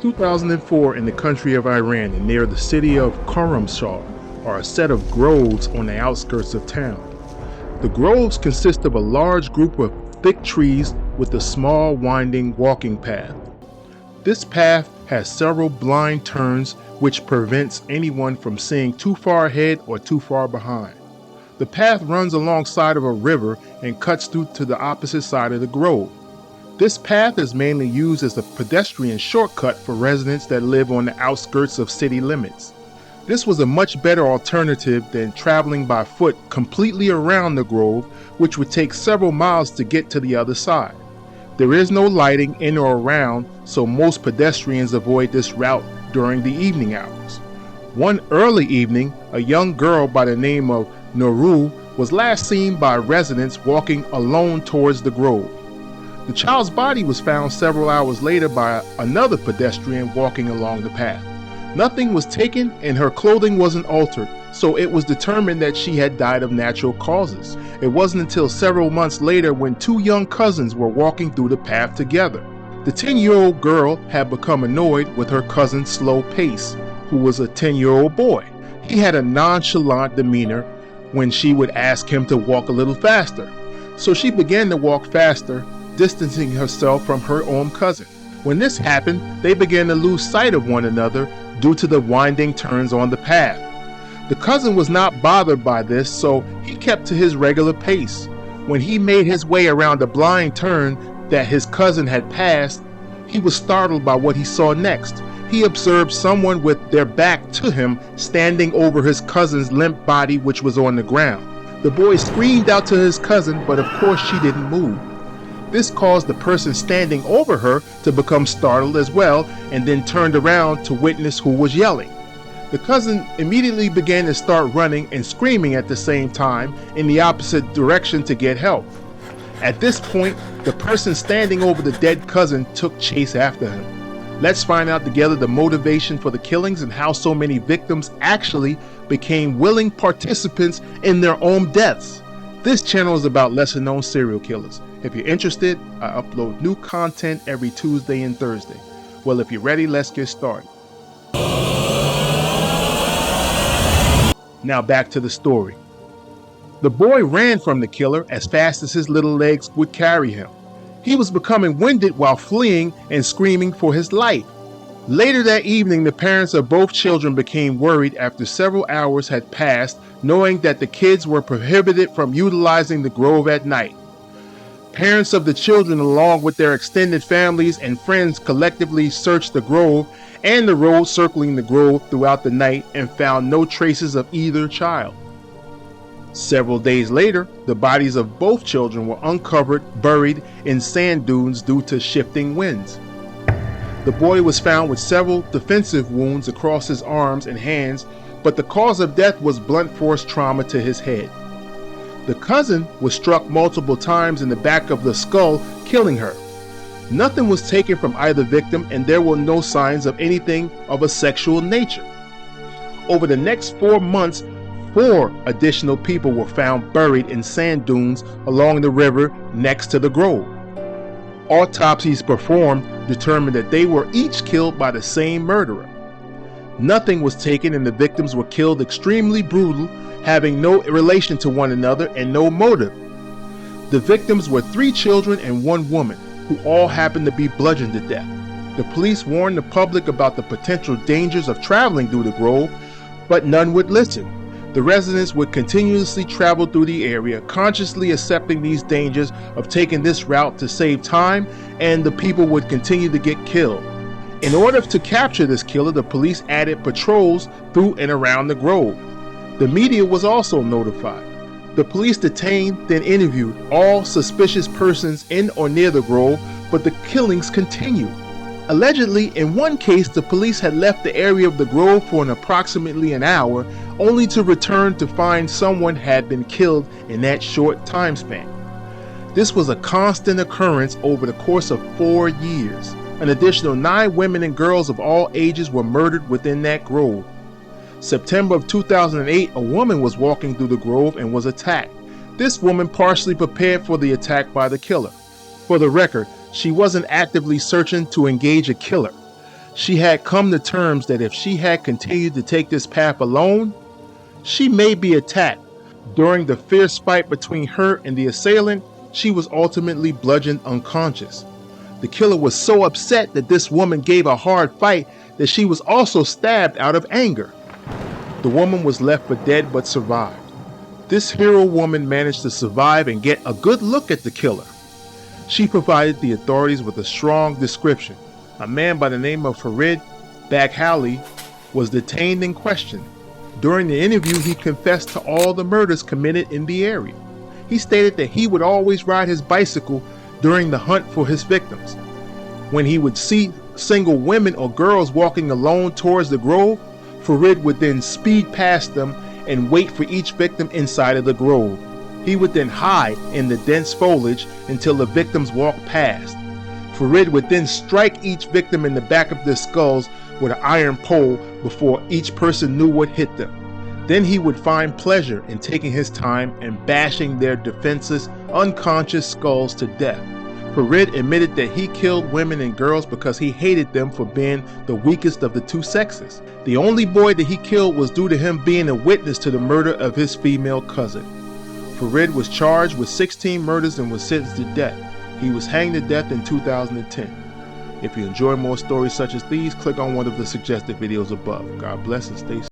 2004 in the country of Iran and near the city of Khorramshahr are a set of groves on the outskirts of town. The groves consist of a large group of thick trees with a small winding walking path. This path has several blind turns which prevents anyone from seeing too far ahead or too far behind. The path runs alongside of a river and cuts through to the opposite side of the grove. This path is mainly used as a pedestrian shortcut for residents that live on the outskirts of city limits. This was a much better alternative than traveling by foot completely around the grove, which would take several miles to get to the other side. There is no lighting in or around, so most pedestrians avoid this route during the evening hours. One early evening, a young girl by the name of Nurul was last seen by residents walking alone towards the grove. The child's body was found several hours later by another pedestrian walking along the path. Nothing was taken and her clothing wasn't altered, so it was determined that she had died of natural causes. It wasn't until several months later when two young cousins were walking through the path together. The 10-year-old girl had become annoyed with her cousin's slow pace, who was a 10-year-old boy. He had a nonchalant demeanor when she would ask him to walk a little faster, so she began to walk faster, distancing herself from her own cousin. When this happened, they began to lose sight of one another due to the winding turns on the path. The cousin was not bothered by this, so he kept to his regular pace. When he made his way around a blind turn that his cousin had passed, he was startled by what he saw next. He observed someone with their back to him standing over his cousin's limp body, which was on the ground. The boy screamed out to his cousin, but of course she didn't move. This caused the person standing over her to become startled as well and then turned around to witness who was yelling. The cousin immediately began to start running and screaming at the same time in the opposite direction to get help. At this point, the person standing over the dead cousin took chase after him. Let's find out together the motivation for the killings and how so many victims actually became willing participants in their own deaths. This channel is about lesser known serial killers. If you're interested, I upload new content every Tuesday and Thursday. Well, if you're ready, let's get started. Now back to the story. The boy ran from the killer as fast as his little legs would carry him. He was becoming winded while fleeing and screaming for his life. Later that evening, the parents of both children became worried after several hours had passed, knowing that the kids were prohibited from utilizing the grove at night. Parents of the children, along with their extended families and friends, collectively searched the grove and the road circling the grove throughout the night and found no traces of either child. Several days later, the bodies of both children were uncovered, buried in sand dunes due to shifting winds. The boy was found with several defensive wounds across his arms and hands, but the cause of death was blunt force trauma to his head. The cousin was struck multiple times in the back of the skull, killing her. Nothing was taken from either victim, and there were no signs of anything of a sexual nature. Over the next 4 months, 4 additional people were found buried in sand dunes along the river next to the grove. Autopsies performed determined that they were each killed by the same murderer. Nothing was taken and the victims were killed extremely brutal, having no relation to one another and no motive. The victims were 3 children and 1 woman, who all happened to be bludgeoned to death. The police warned the public about the potential dangers of traveling through the grove, but none would listen. The residents would continuously travel through the area, consciously accepting these dangers of taking this route to save time, and the people would continue to get killed. In order to capture this killer, the police added patrols through and around the grove. The media was also notified. The police detained, then interviewed all suspicious persons in or near the grove, but the killings continued. Allegedly, in one case, the police had left the area of the grove for approximately an hour, only to return to find someone had been killed in that short time span. This was a constant occurrence over the course of 4 years. An additional 9 women and girls of all ages were murdered within that grove. September of 2008, a woman was walking through the grove and was attacked. This woman partially prepared for the attack by the killer. For the record, she wasn't actively searching to engage a killer. She had come to terms that if she had continued to take this path alone, she may be attacked. During the fierce fight between her and the assailant, she was ultimately bludgeoned unconscious. The killer was so upset that this woman gave a hard fight that she was also stabbed out of anger. The woman was left for dead but survived. This hero woman managed to survive and get a good look at the killer. She provided the authorities with a strong description. A man by the name of Farid Baghali was detained and questioned. During the interview, he confessed to all the murders committed in the area. He stated that he would always ride his bicycle during the hunt for his victims. When he would see single women or girls walking alone towards the grove, Farid would then speed past them and wait for each victim inside of the grove. He would then hide in the dense foliage until the victims walked past. Farid would then strike each victim in the back of their skulls with an iron pole before each person knew what hit them. Then he would find pleasure in taking his time and bashing their defenseless, unconscious skulls to death. Farid admitted that he killed women and girls because he hated them for being the weakest of the two sexes. The only boy that he killed was due to him being a witness to the murder of his female cousin. Farid was charged with 16 murders and was sentenced to death. He was hanged to death in 2010. If you enjoy more stories such as these, click on one of the suggested videos above. God bless and stay safe.